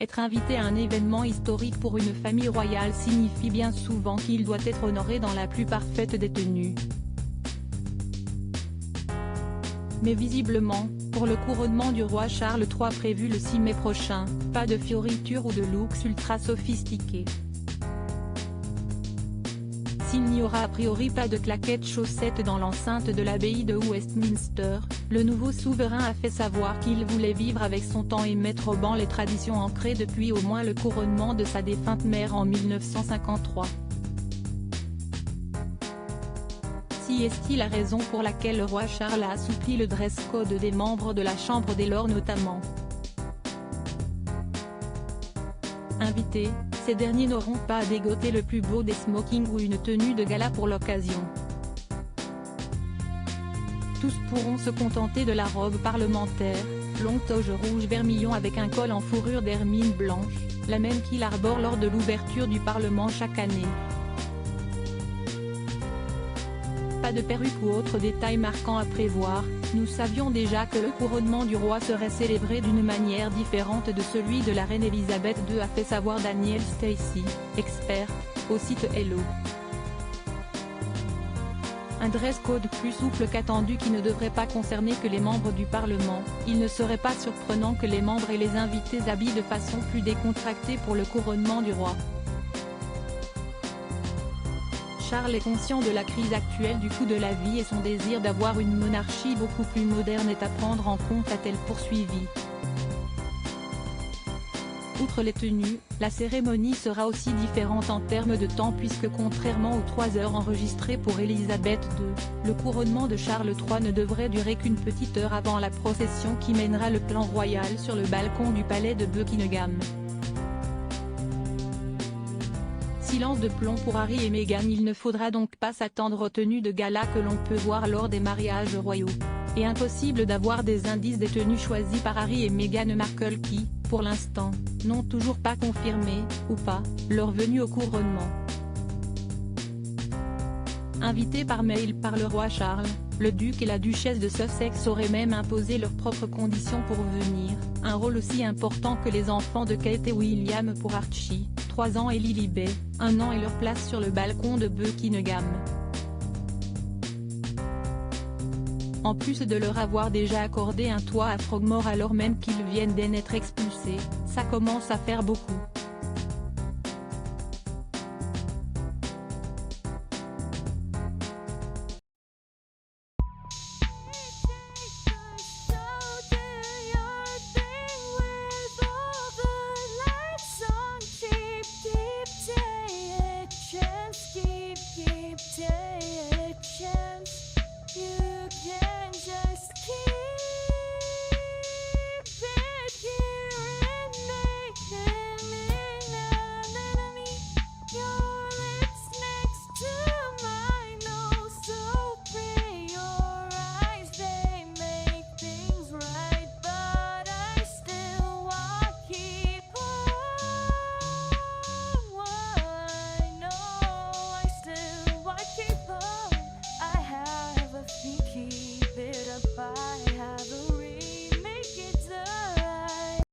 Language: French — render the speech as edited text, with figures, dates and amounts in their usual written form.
Être invité à un événement historique pour une famille royale signifie bien souvent qu'il doit être honoré dans la plus parfaite des tenues. Mais visiblement, pour le couronnement du roi Charles III prévu le 6 mai prochain, pas de fioritures ou de looks ultra sophistiqués. S'il n'y aura a priori pas de claquettes chaussettes dans l'enceinte de l'abbaye de Westminster, le nouveau souverain a fait savoir qu'il voulait vivre avec son temps et mettre au ban les traditions ancrées depuis au moins le couronnement de sa défunte mère en 1953. Si est-il la raison pour laquelle le roi Charles a assoupli le dress code des membres de la Chambre des Lords notamment. Invités, ces derniers n'auront pas à dégoter le plus beau des smokings ou une tenue de gala pour l'occasion. Tous pourront se contenter de la robe parlementaire, longue toge rouge vermillon avec un col en fourrure d'hermine blanche, la même qu'il arbore lors de l'ouverture du Parlement chaque année. Pas de perruque ou autre détail marquant à prévoir, nous savions déjà que le couronnement du roi serait célébré d'une manière différente de celui de la reine Elisabeth II, a fait savoir Daniel Stacey, expert, au site Hello. Un dress code plus souple qu'attendu qui ne devrait pas concerner que les membres du Parlement. Il ne serait pas surprenant que les membres et les invités s'habillent de façon plus décontractée pour le couronnement du roi. Charles est conscient de la crise actuelle du coût de la vie et son désir d'avoir une monarchie beaucoup plus moderne est à prendre en compte, a-t-elle poursuivi. Outre les tenues, la cérémonie sera aussi différente en termes de temps puisque contrairement aux 3 heures enregistrées pour Elisabeth II, le couronnement de Charles III ne devrait durer qu'une petite heure avant la procession qui mènera le clan royal sur le balcon du palais de Buckingham. Silence de plomb pour Harry et Meghan. Il ne faudra donc pas s'attendre aux tenues de gala que l'on peut voir lors des mariages royaux. Et impossible d'avoir des indices des tenues choisies par Harry et Meghan Markle qui, pour l'instant, n'ont toujours pas confirmé, ou pas, leur venue au couronnement. Invités par mail par le roi Charles, le duc et la duchesse de Sussex auraient même imposé leurs propres conditions pour venir, un rôle aussi important que les enfants de Kate et William pour Archie, 3 ans, et Lilibet, 1 an, et leur place sur le balcon de Buckingham. En plus de leur avoir déjà accordé un toit à Frogmore alors même qu'ils viennent d'en être expulsés, ça commence à faire beaucoup.